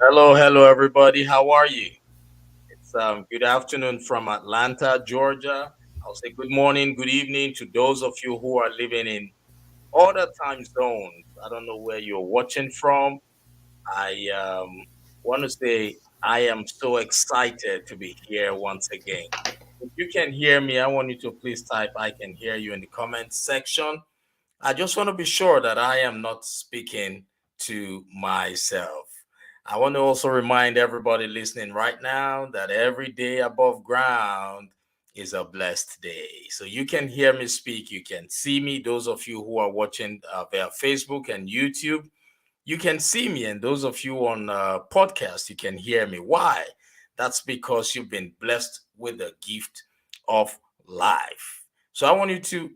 Hello, everybody. How are you? It's good afternoon from Atlanta, Georgia. I'll say good morning, good evening to those of you who are living in other time zones. I don't know where you're watching from. I want to say I am so excited to be here once again. If you can hear me, I want you to please type I can hear you in the comment section. I just want to be sure that I am not speaking to myself. I want to also remind everybody listening right now that every day above ground is a blessed day. So you can hear me speak, you can see me. Those of you who are watching via Facebook and YouTube, you can see me. And those of you on podcast, you can hear me. Why? That's because you've been blessed with the gift of life. So I want you to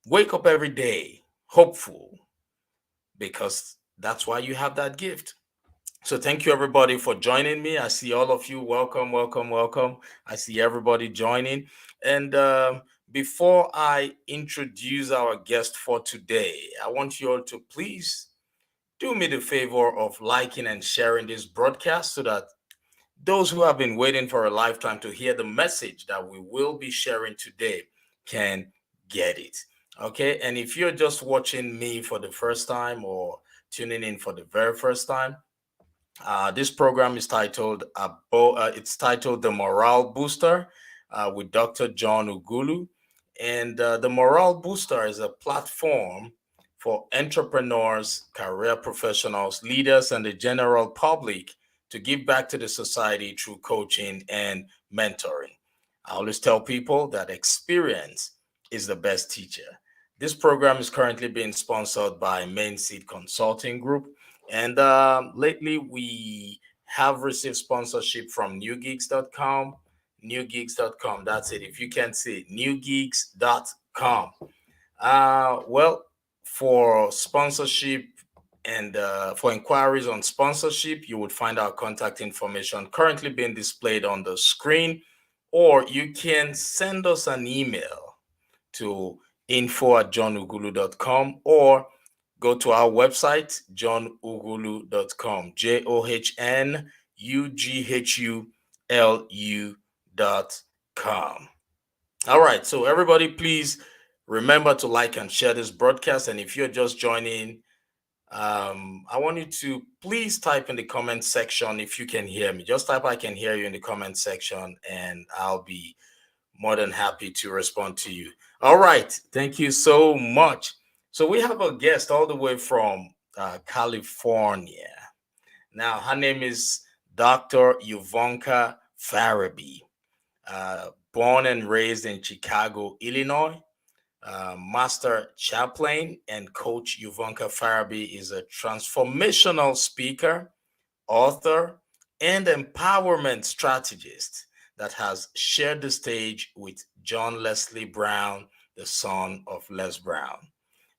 wake up every day hopeful because that's why you have that gift. So thank you everybody for joining me. I see all of you. Welcome, welcome, welcome. I see everybody joining. And before I introduce our guest for today, I want you all to please do me the favor of liking and sharing this broadcast so that those who have been waiting for a lifetime to hear the message that we will be sharing today can get it. Okay. And if you're just watching me for the first time or tuning in for the very first time, this program is titled it's titled The Morale Booster with Dr. John Ughulu. And the Morale Booster is a platform for entrepreneurs, career professionals, leaders, and the general public to give back to the society through coaching and mentoring. I always tell people that experience is the best teacher. This program is currently being sponsored by Main Seed Consulting Group, and lately, we have received sponsorship from newgeeks.com. Newgeeks.com. That's it. If you can see it, newgeeks.com. Well, for sponsorship and for inquiries on sponsorship, you would find our contact information currently being displayed on the screen, or you can send us an email to info@johnughulu.com or go to our website, johnughulu.com, johnughulu.com. All right, so everybody, please remember to like and share this broadcast. And if you're just joining, I want you to please type in the comment section if you can hear me. Just type I can hear you in the comment section, and I'll be more than happy to respond to you. All right. Thank you so much. So we have a guest all the way from California. Now, her name is Dr. Euvonka Farabee, born and raised in Chicago, Illinois. Master Chaplain and Coach Euvonka Farabee is a transformational speaker, author, and empowerment strategist that has shared the stage with John Leslie Brown, the son of Les Brown.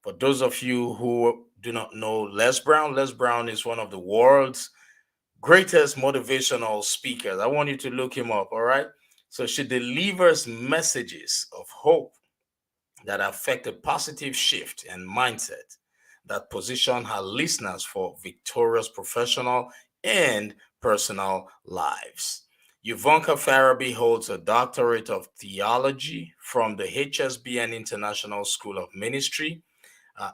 For those of you who do not know Les Brown is one of the world's greatest motivational speakers. I want you to look him up, all right? So she delivers messages of hope that affect a positive shift and mindset that position her listeners for victorious professional and personal lives. Euvonka Farabee holds a Doctorate of Theology from the HSBN International School of Ministry,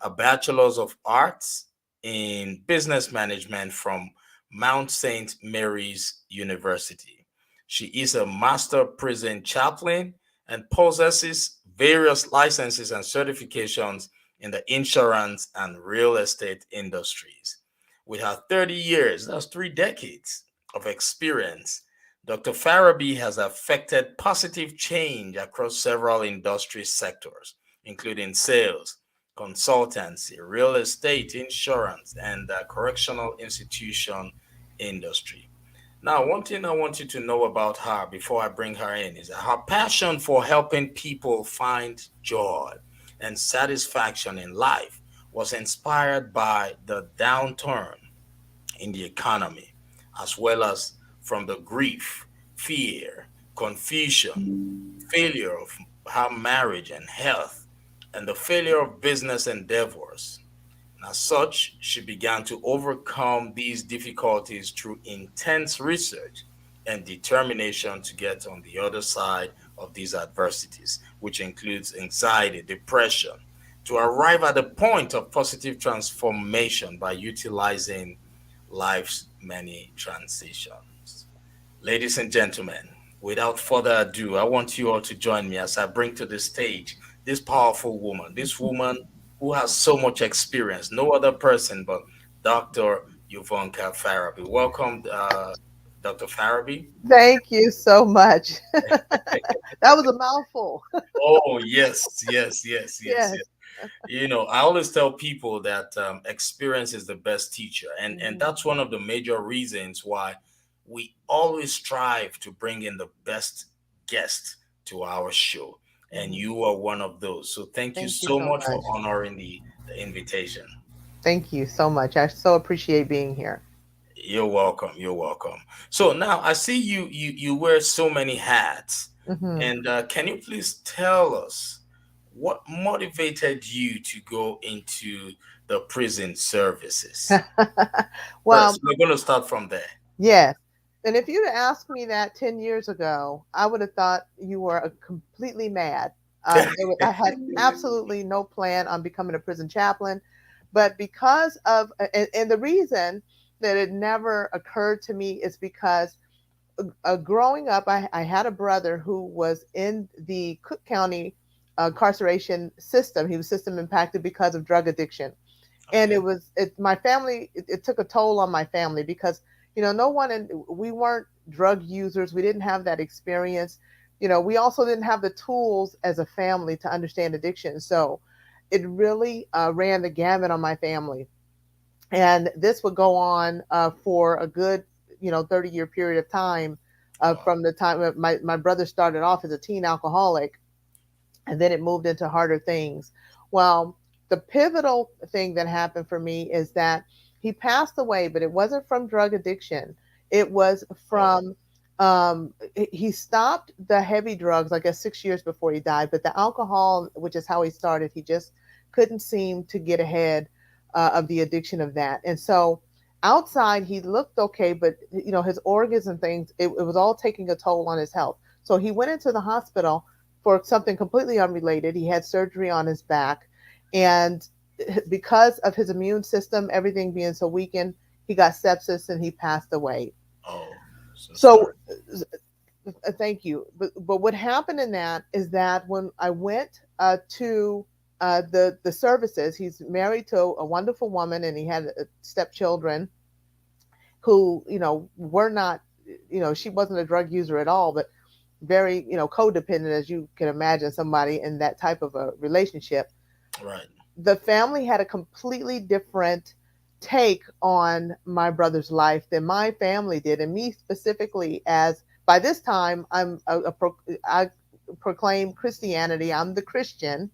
a Bachelor's of Arts in Business Management from Mount St. Mary's University. She is a Master Prison Chaplain and possesses various licenses and certifications in the insurance and real estate industries. With her 30 years, that's 3 decades of experience, Dr. Farabee has affected positive change across several industry sectors, including sales, consultancy, real estate, insurance, and the correctional institution industry. Now, one thing I want you to know about her before I bring her in is that her passion for helping people find joy and satisfaction in life was inspired by the downturn in the economy, as well as from the grief, fear, confusion, failure of her marriage and health, and the failure of business endeavors. And as such, she began to overcome these difficulties through intense research and determination to get on the other side of these adversities, which includes anxiety, depression, to arrive at the point of positive transformation by utilizing life's many transitions. Ladies and gentlemen, without further ado, I want you all to join me as I bring to the stage this powerful woman, this woman who has so much experience, no other person but Dr. Euvonka Farabee. Welcome, Dr. Farabee. Thank you so much. That was a mouthful. Oh, yes, yes, yes, yes, yes. Yes. I always tell people that experience is the best teacher, and Mhm. that's one of the major reasons why we always strive to bring in the best guest to our show, and Mhm. you are one of those. So thank you Thank you so so much for much. honoring the invitation. Thank you so much. I so appreciate being here. You're welcome. You're welcome. So now I see you wear so many hats, Hmm. and can you please tell us what motivated you to go into the prison services? Well, First, we're going to start from there. yes. And if you'd asked me that 10 years ago, I would have thought you were completely mad. I had absolutely no plan on becoming a prison chaplain. But because of, and the reason that it never occurred to me is because growing up, I had a brother who was in the Cook County incarceration system. He was system impacted because of drug addiction, and Okay. my family. It took a toll on my family because no one, and we weren't drug users. We didn't have that experience. We also didn't have the tools as a family to understand addiction. So it really ran the gamut on my family, and this would go on for a good 30-year period of time, Wow. from the time my brother started off as a teen alcoholic, and then it moved into harder things. Well, the pivotal thing that happened for me is that he passed away, but it wasn't from drug addiction. It was Oh. from he stopped the heavy drugs, I guess, 6 years before he died, but the alcohol, which is how he started, he just couldn't seem to get ahead of the addiction of that. And so outside he looked okay, but his organs and things, it was all taking a toll on his health. So he went into the hospital for something completely unrelated. He had surgery on his back, and because of his immune system, everything being so weakened, he got sepsis and he passed away. Oh. So sorry. So thank you. But what happened in that is that when I went to the services, he's married to a wonderful woman, and he had stepchildren who were not, she wasn't a drug user at all, but very codependent, as you can imagine somebody in that type of a relationship. Right. The family had a completely different take on my brother's life than my family did, and me specifically. As by this time I proclaim Christianity, I'm the Christian.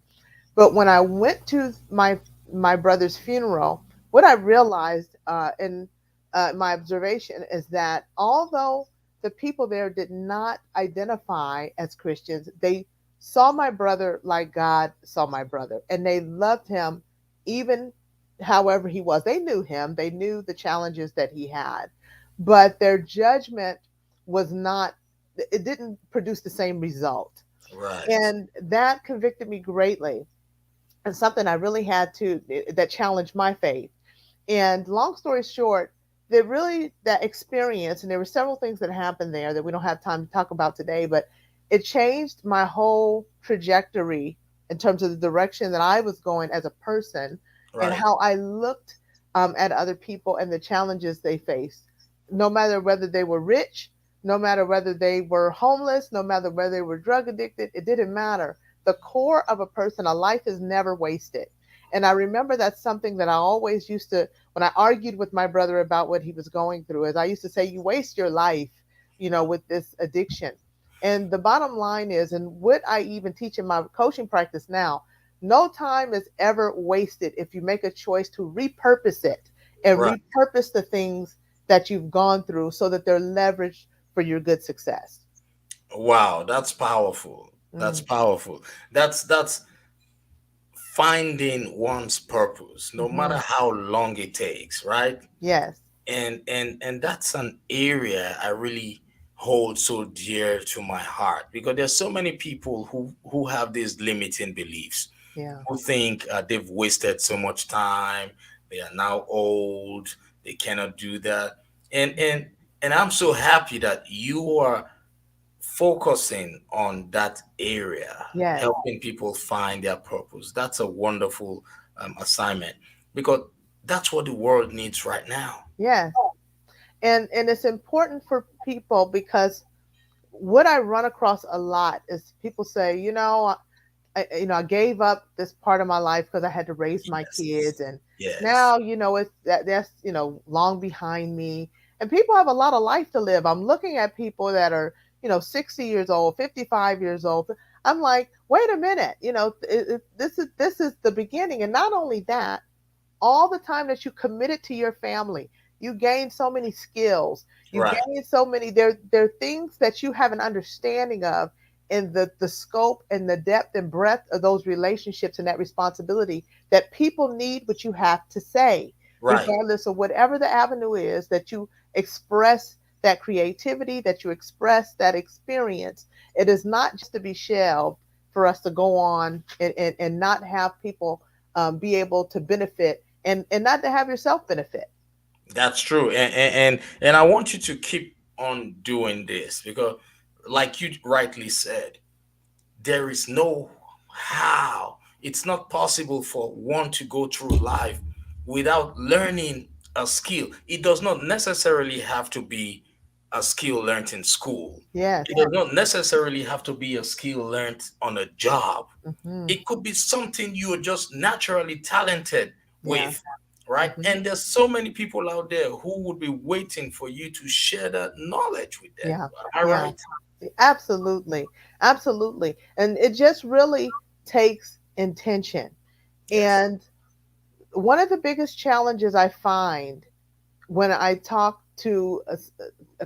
But when I went to my brother's funeral, what I realized in my observation is that although the people there did not identify as Christians, they saw my brother like God saw my brother, and they loved him even however he was. They knew him, they knew the challenges that he had, but their judgment was not, it didn't produce the same result. Right. And that convicted me greatly, and something I really had to, that challenged my faith. And long story short, that experience, and there were several things that happened there that we don't have time to talk about today, but it changed my whole trajectory in terms of the direction that I was going as a person, and Right. how I looked at other people and the challenges they faced. No matter whether they were rich, no matter whether they were homeless, no matter whether they were drug addicted, it didn't matter. The core of a person, a life is never wasted. And I remember that's something that I always used to, when I argued with my brother about what he was going through, is I used to say, you waste your life, with this addiction. And the bottom line is, and what I even teach in my coaching practice now, no time is ever wasted if you make a choice to repurpose it and Right. repurpose the things that you've gone through so that they're leveraged for your good success. Wow, that's powerful. That's Mm, powerful. That's finding one's purpose, no matter Hmm. how long it takes, right? Yes. And that's an area I really hold so dear to my heart, because there's so many people who have these limiting beliefs, Yeah. who think they've wasted so much time, they are now old, they cannot do that. And I'm so happy that you are focusing on that area, Yes. helping people find their purpose. That's a wonderful assignment, because that's what the world needs right now. Yes. And it's important for people because what I run across a lot is people say, I gave up this part of my life because I had to raise my Yes. kids, and Yes. now it's that's long behind me. And people have a lot of life to live. I'm looking at people that are 60 years old, 55 years old. I'm like, wait a minute, this is the beginning. And not only that, all the time that you committed to your family, you gain so many skills, you Right. gain so many, there are things that you have an understanding of in the scope and the depth and breadth of those relationships and that responsibility, that people need what you have to say, Right. regardless of whatever the avenue is, that you express that creativity, that you express that experience. It is not just to be shelved for us to go on and not have people be able to benefit, and not to have yourself benefit. That's true. And I want you to keep on doing this, because like you rightly said, there is no how. It's not possible for one to go through life without learning a skill. It does not necessarily have to be a skill learned in school. Yes. It does not necessarily have to be a skill learned on a job. Hmm. It could be something you're just naturally talented Yeah. with, right? Hmm. And there's so many people out there who would be waiting for you to share that knowledge with them. Yeah. Am I Yeah. right? Absolutely. Absolutely. And it just really takes intention. Yes. And one of the biggest challenges I find when I talk to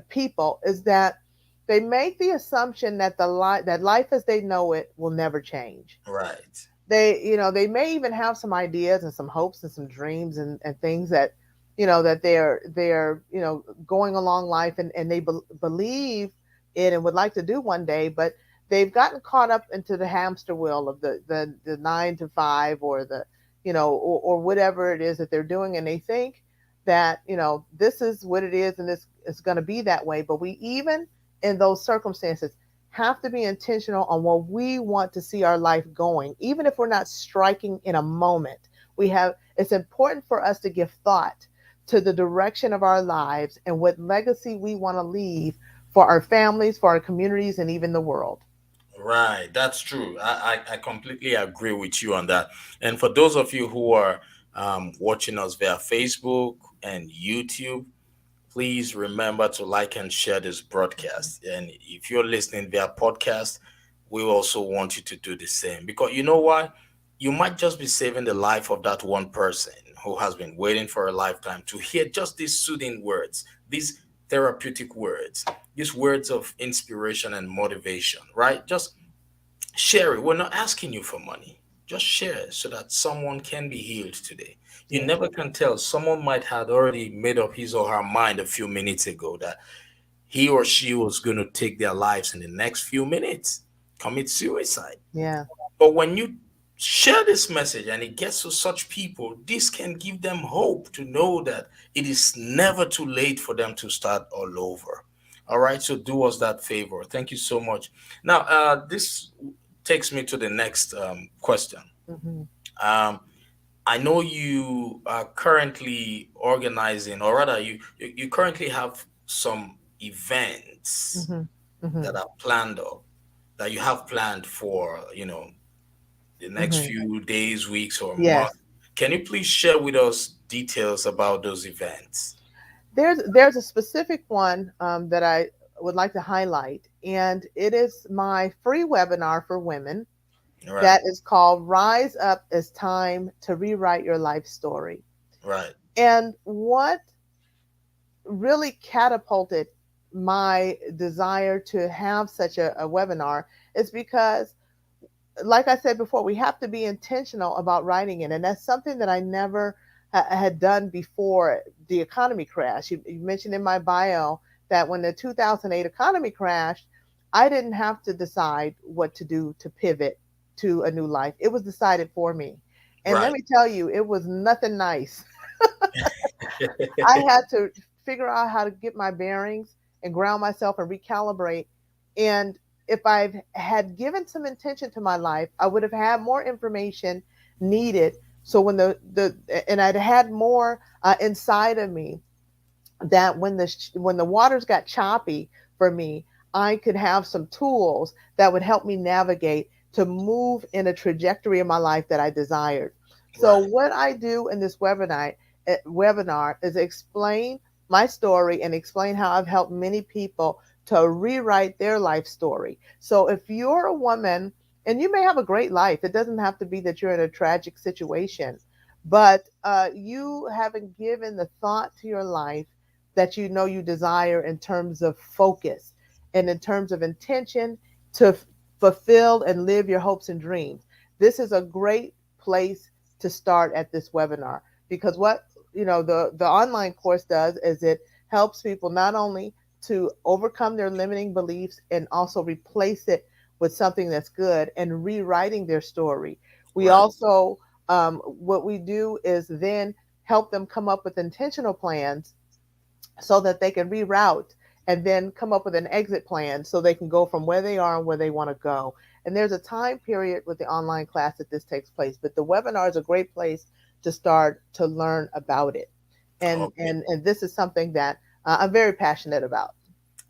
people is that they make the assumption that life as they know it will never change. Right. They may even have some ideas and some hopes and some dreams and things that that they're going along life, and they believe it and would like to do one day, but they've gotten caught up into the hamster wheel of the 9 to 5, or the or whatever it is that they're doing, and they think that this is what it is, and this is going to be that way. But we, even in those circumstances, have to be intentional on where we want to see our life going, even if we're not striking in a moment. It's important for us to give thought to the direction of our lives and what legacy we want to leave for our families, for our communities, and even the world. Right, that's true. I completely agree with you on that. And for those of you who are watching us via Facebook and YouTube, please remember to like and share this broadcast. And if you're listening via podcast, we also want you to do the same, because you know what? You might just be saving the life of that one person who has been waiting for a lifetime to hear just these soothing words, these therapeutic words, these words of inspiration and motivation, right? Just share it. We're not asking you for money. Just share it so that someone can be healed today. You Yeah. never can tell. Someone might have already made up his or her mind a few minutes ago that he or she was going to take their lives in the next few minutes, commit suicide. Yeah. But when you share this message and it gets to such people, this can give them hope to know that it is never too late for them to start all over. All right, so do us that favor. Thank you so much. Now, this takes me to the next question. Hmm. Um, I know you are currently organizing, or rather, you currently have some events Hmm. Hmm. that are planned up, that you have planned for, the next Hmm. few days, weeks, or month. Yes. Can you please share with us details about those events? There's a specific one that I would like to highlight, and it is my free webinar for women Right, that is called "Rise Up: It's Time to Rewrite Your Life Story." right, And what really catapulted my desire to have such a webinar is because like I said before, we have to be intentional about writing it. And that's something that I never had done before the economy crash. You mentioned in my bio that when the 2008 economy crashed, I didn't have to decide what to do to pivot to a new life. It was decided for me. And let Right. me tell you, it was nothing nice. I had to figure out how to get my bearings and ground myself and recalibrate. And if I had given some intention to my life, I would have had more information needed. So when the and I'd had more inside of me, that when the waters got choppy for me, I could have some tools that would help me navigate to move in a trajectory of my life that I desired. So Right. what I do in this webinar is explain my story and explain how I've helped many people to rewrite their life story. So if you're a woman and you may have a great life, it doesn't have to be that you're in a tragic situation, but you haven't given the thought to your life that you know you desire in terms of focus and in terms of intention to fulfill and live your hopes and dreams. This is a great place to start at this webinar, because what the online course does is it helps people not only to overcome their limiting beliefs and also replace it with something that's good and rewriting their story. We Right. also what we do is then help them come up with intentional plans so that they can reroute and then come up with an exit plan so they can go from where they are and where they want to go. And there's a time period with the online class that this takes place, but the webinar is a great place to start to learn about it. And Okay. and this is something that I'm very passionate about.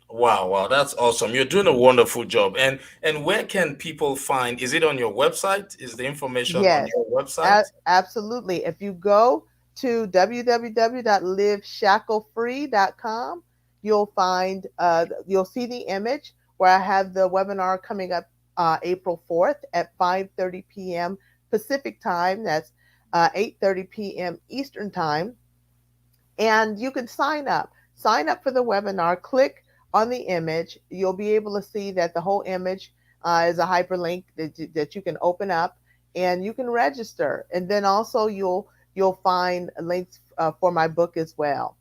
Wow, wow, that's awesome. You're doing a wonderful job. And where can people find? Is it on your website? Is the information on Yes, your website? absolutely. If you go to www.liveshacklefree.com, you'll see the image where I have the webinar coming up April 4th at 5:30 p.m. Pacific time. That's 8:30 p.m. Eastern time, and you can sign up for the webinar. Click on the image. You'll be able to see that the whole image is a hyperlink that you can open up and you can register, and then also you'll find links for my book as well.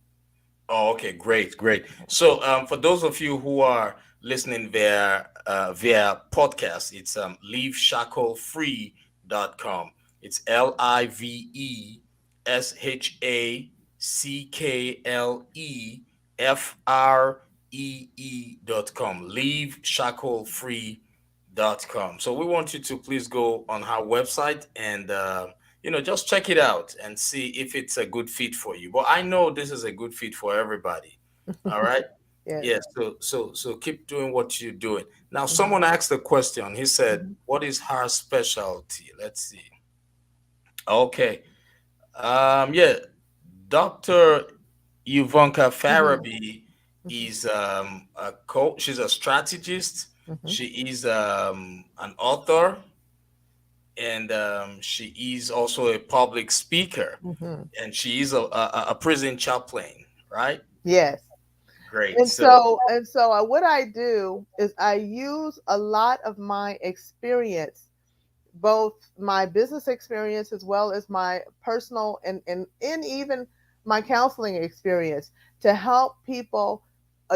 Oh, okay, great, great. So, for those of you who are listening via podcast, it's leaveshacklefree.com. It's LIVESHACKLEFREE.com. Leaveshacklefree.com. So we want you to please go on our website and just check it out and see if it's a good fit for you. But I know this is a good fit for everybody. All right. Yes. Yes. So keep doing what you're doing. Now, Mhm. someone asked a question. He said, Mhm. "What is her specialty?" Let's see. Okay. Yeah. Dr. Euvonka Mhm. Farabee Mhm. is a coach. She's a strategist. Mhm. She is an author, and she is also a public speaker, Mhm. and she is a prison chaplain, right? Yes. Great. And So, what I do is I use a lot of my experience, both my business experience as well as my personal and even my counseling experience, to help people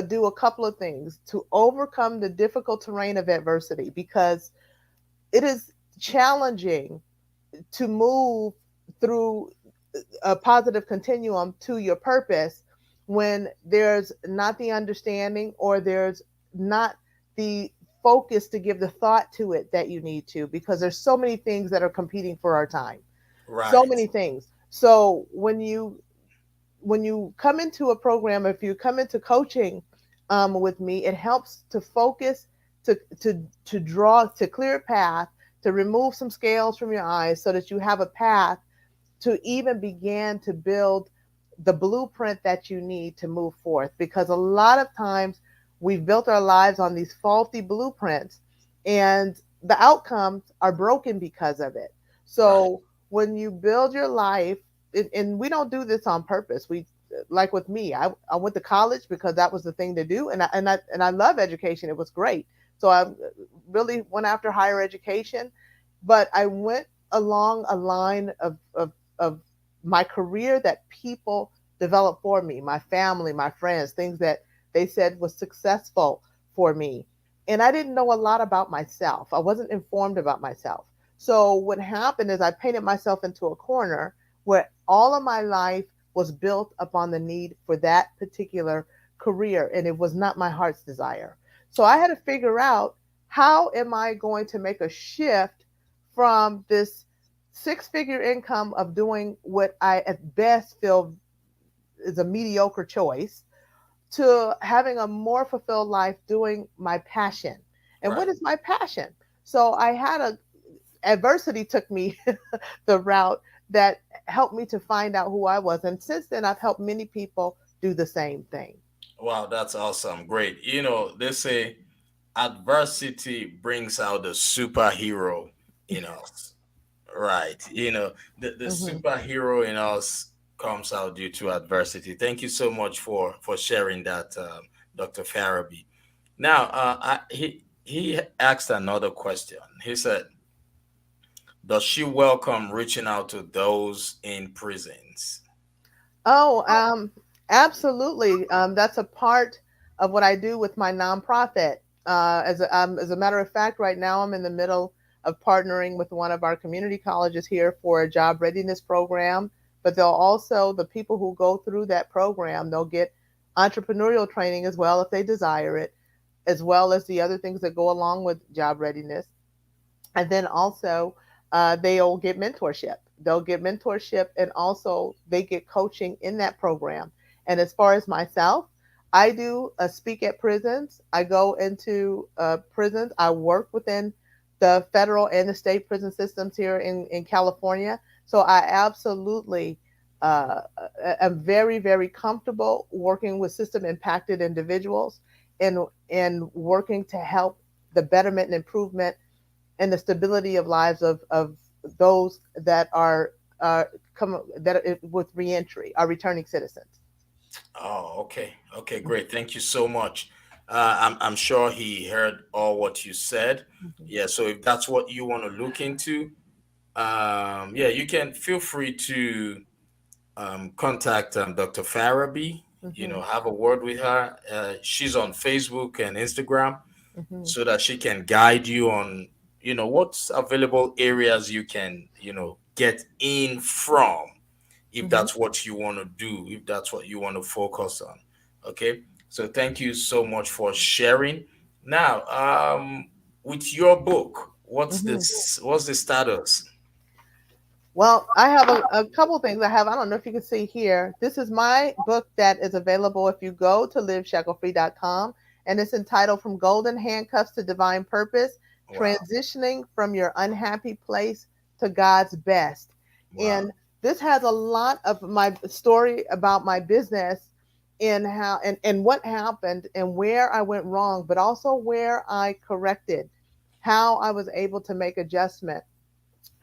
do a couple of things to overcome the difficult terrain of adversity, because it is challenging to move through a positive continuum to your purpose when there's not the understanding or there's not the focus to give the thought to it that you need to, because there's so many things that are competing for our time, so right, many things. So when you come into a program, if you come into coaching with me, it helps to focus, to draw, to clear a path, to remove some scales from your eyes so that you have a path to even begin to build the blueprint that you need to move forth. Because a lot of times we've built our lives on these faulty blueprints and the outcomes are broken because of it. right, So when you build your life, and we don't do this on purpose. We, like with me, I went to college because that was the thing to do, and I love education. It was great. So I really went after higher education, but I went along a line of my career that people developed for me, my family, my friends, things that they said was successful for me. And I didn't know a lot about myself. I wasn't informed about myself. So what happened is I painted myself into a corner where all of my life was built upon the need for that particular career, and it was not my heart's desire. So I had to figure out, how am I going to make a shift from this six-figure income of doing what I at best feel is a mediocre choice, to having a more fulfilled life doing my passion. And what Right. is my passion? So I had a adversity took me the route that helped me to find out who I was. And since then, I've helped many people do the same thing. Wow, that's awesome. Great. They say adversity brings out the superhero in us. Right. The Hmm. superhero in us comes out due to adversity. Thank you so much for sharing that, Dr. Farabee. Now, he asked another question. He said, "Does she welcome reaching out to those in prisons?" Oh, absolutely. That's a part of what I do with my nonprofit. As a matter of fact, right now I'm in the middle of partnering with one of our community colleges here for a job readiness program. But they'll also, the people who go through that program, they'll get entrepreneurial training as well if they desire it, as well as the other things that go along with job readiness. And then also, they'll get mentorship. They'll get mentorship, and also they get coaching in that program. And as far as myself, I do speak at prisons. I go into prisons. I work within the federal and the state prison systems here in California. So I absolutely uh, am very, very comfortable working with system impacted individuals, and working to help the betterment and improvement and the stability of lives of those that are come that are with reentry, are returning citizens. Oh, okay. Okay, great. Thank you so much. I'm sure he heard all what you said. Mhm. Yeah, so if that's what you want to look into, yeah, you can feel free to contact Dr. Farabee. Mhm. Have a word with her. She's on Facebook and Instagram, Mhm. so that she can guide you on, what's available areas you can, get in from, if Mhm. that's what you want to do, if that's what you want to focus on. Okay. So thank you so much for sharing. Now, with your book, Mhm. what's the status? Well, I have a couple things. I don't know if you can see here. This is my book that is available if you go to liveshacklefree.com, and it's entitled From Golden Handcuffs to Divine Purpose, Wow. Transitioning from Your Unhappy Place to God's Best. Wow. And this has a lot of my story about my business, and how and what happened and where I went wrong, but also where I corrected, how I was able to make adjustment.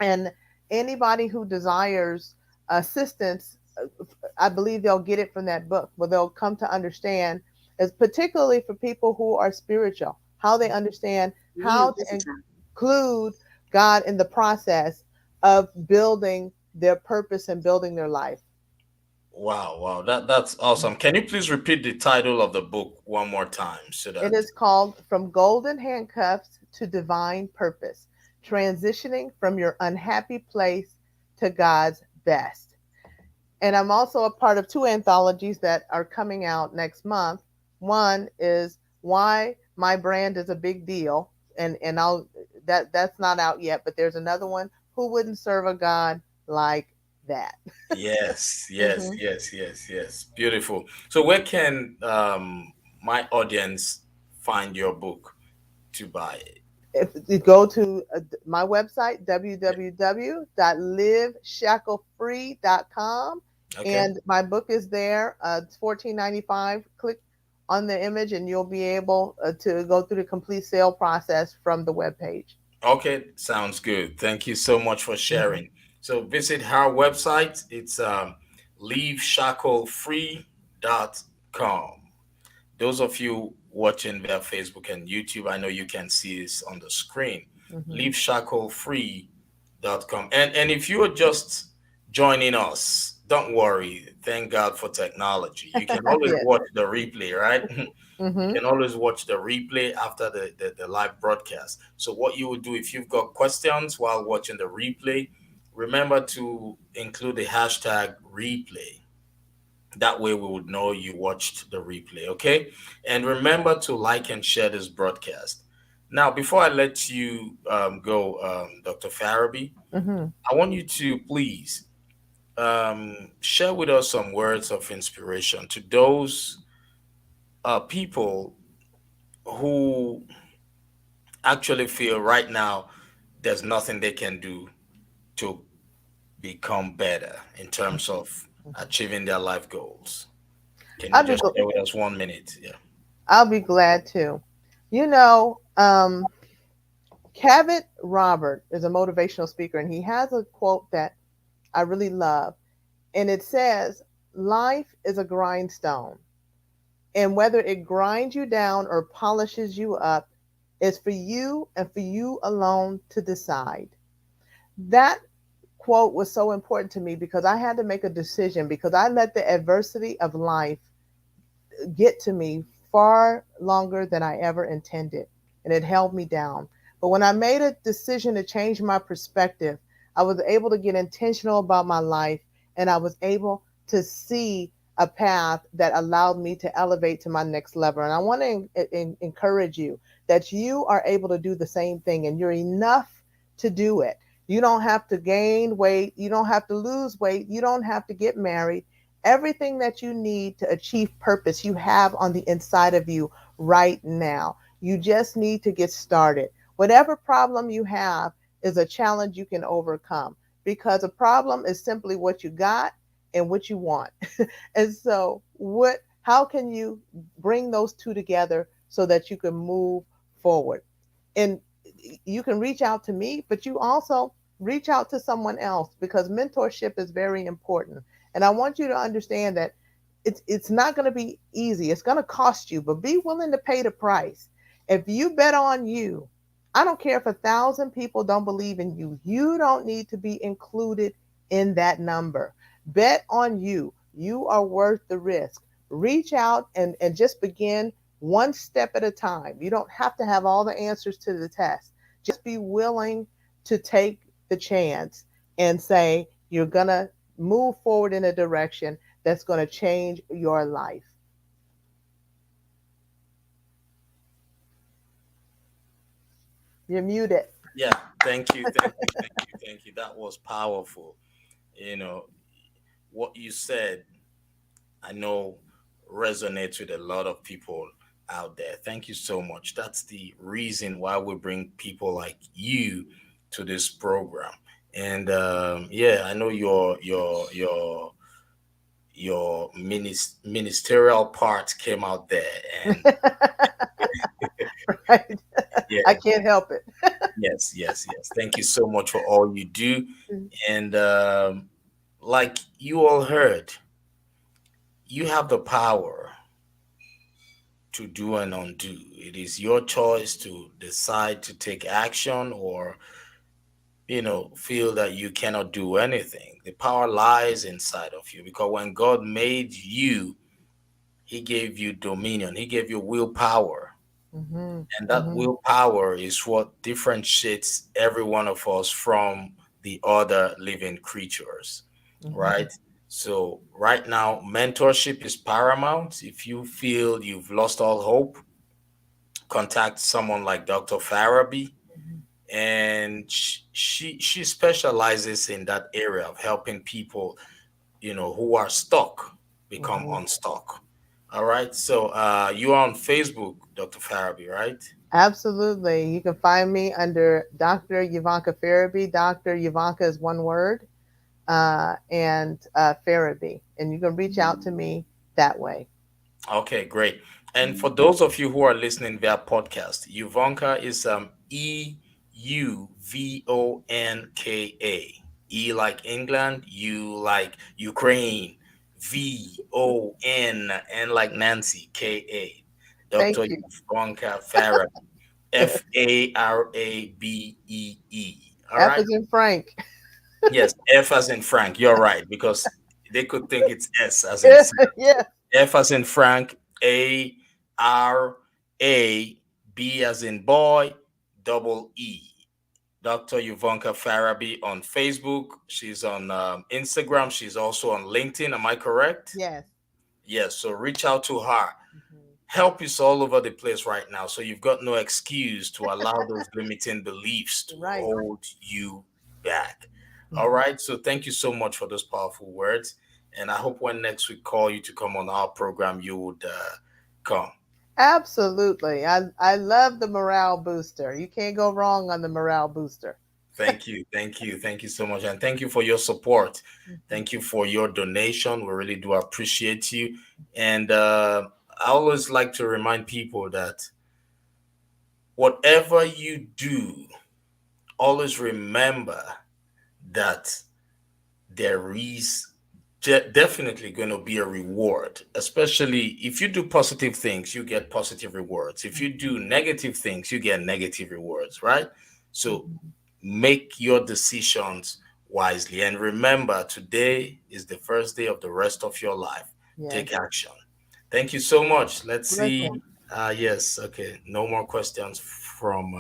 And anybody who desires assistance, I believe they'll get it from that book, where they'll come to understand, as particularly for people who are spiritual, how they understand how to include God in the process of building their purpose and building their life. Wow. Wow. That's awesome. Can you please repeat the title of the book one more time so It that? is called From Golden Handcuffs to Divine Purpose, Transitioning from Your Unhappy Place to God's Best. And I'm also a part of two anthologies that are coming out next month. One is Why My Brand is a Big Deal, and I'll that's not out yet, but there's another one, Who Wouldn't Serve a God Like That. Yes, yes, Hmm. yes, yes, yes. Beautiful. So where can my audience find your book to buy it? If you go to my website, www.liveshacklefree.com, Okay. and my book is there. It's $14.95. Click on the image, and you'll be able to go through the complete sale process from the web page. Okay, sounds good. Thank you so much for Hmm. sharing. So visit our website. It's leaveshackle.com. Those of you watching via Facebook and YouTube, I know you can see this on the screen. Hmm. Leaveshackle.com. com. And if you're just joining us, don't worry. Thank God for technology. You can always Yes. watch the replay, right? You Mm-hmm. can always watch the replay after the live broadcast. So what you would do if you've got questions while watching the replay, remember to include the hashtag replay. That way we would know you watched the replay, okay? And remember to like and share this broadcast. Now, before I let you go, Dr. Farabee, Mm-hmm. I want you to please share with us some words of inspiration to those people who actually feel right now there's nothing they can do to become better in terms of achieving their life goals. Can you I'll be just gl- share with us 1 minute? Yeah. I'll be glad to. You know, Cavett Robert is a motivational speaker, and he has a quote that I really love, and it says, "Life is a grindstone, and whether it grinds you down or polishes you up is for you and for you alone to decide." That quote was so important to me because I had to make a decision because I let the adversity of life get to me far longer than I ever intended, and it held me down. But when I made a decision to change my perspective, I was able to get intentional about my life, and I was able to see a path that allowed me to elevate to my next level. And I want to encourage you that you are able to do the same thing, and you're enough to do it. You don't have to gain weight, you don't have to lose weight, you don't have to get married. Everything that you need to achieve purpose you have on the inside of you right now. You just need to get started. Whatever problem you have is a challenge you can overcome, because a problem is simply what you got and what you want. And so, how can you bring those two together so that you can move forward? And you can reach out to me, but you also reach out to someone else, because mentorship is very important. And I want you to understand that it's not going to be easy. It's going to cost you, but be willing to pay the price. If you bet on you, I don't care if 1,000 people don't believe in you. You don't need to be included in that number. Bet on you. You are worth the risk. Reach out and just begin one step at a time. You don't have to have all the answers to the test. Just be willing to take the chance and say you're going to move forward in a direction that's going to change your life. You're muted. Yeah. Thank you. Thank you. Thank you. Thank you. That was powerful. You know, what you said, I know resonates with a lot of people out there. Thank you so much. That's the reason why we bring people like you to this program. And yeah, I know your ministerial part came out there, and Right? yeah, I can't help it. yes, yes, yes. Thank you so much for all you do. And like you all heard, you have the power to do and undo. It is your choice to decide to take action or, feel that you cannot do anything. The power lies inside of you because when God made you, He gave you dominion, He gave you willpower. Hmm. And that Hmm. willpower is what differentiates every one of us from the other living creatures, Hmm. right? So, right now, mentorship is paramount. If you feel you've lost all hope, contact someone like Dr. Farabee, and she specializes in that area of helping people, who are stuck become Hmm. unstuck. All right. So, you are on Facebook, Dr. Farabee, right? Absolutely. You can find me under Dr. Euvonka Farabee. Dr. Euvonka is one word, and Farabee. And you can reach out to me that way. Okay, great. And for those of you who are listening via podcast, Uvonka is Euvonka. E like England, U like Ukraine, Von like Nancy, Ka. Thank Dr. you. Uvonka Farabee, Farabee. All F right. is in Frank. Yes, F as in Frank. You're right, because they could think it's S as in Sam. Yeah. F as in Frank, A, B as in boy, double E. Dr. Euvonka Farabee on Facebook. She's on Instagram. She's also on LinkedIn. Am I correct? Yes. Yes. So reach out to her. Mhm. Help is all over the place right now. So you've got no excuse to allow those limiting beliefs to Right. hold you back. All Mhm. right. So thank you so much for those powerful words. And I hope when next we call you to come on our program, you would come. Absolutely. I love the morale booster. You can't go wrong on the morale booster. Thank you. Thank you. Thank you so much. And thank you for your support. Mhm. Thank you for your donation. We really do appreciate you. And I always like to remind people that whatever you do, always remember that there is definitely going to be a reward, especially if you do positive things, you get positive rewards. If you do negative things, you get negative rewards, right? So Mhm. make your decisions wisely. And remember, today is the first day of the rest of your life. Yes. Take action. Thank you so much. Let's see. Listen. Yes, okay. No more questions from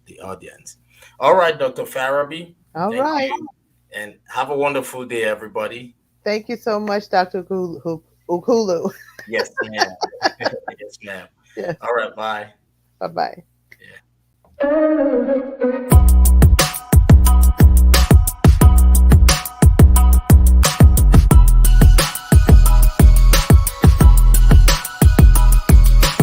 the audience. All right, Dr. Farabee. All Thank right. you. And have a wonderful day, everybody. Thank you so much, Dr. Ughulu. Yes, ma'am. Yes, ma'am. Yes. All right, bye. Bye bye. Yeah.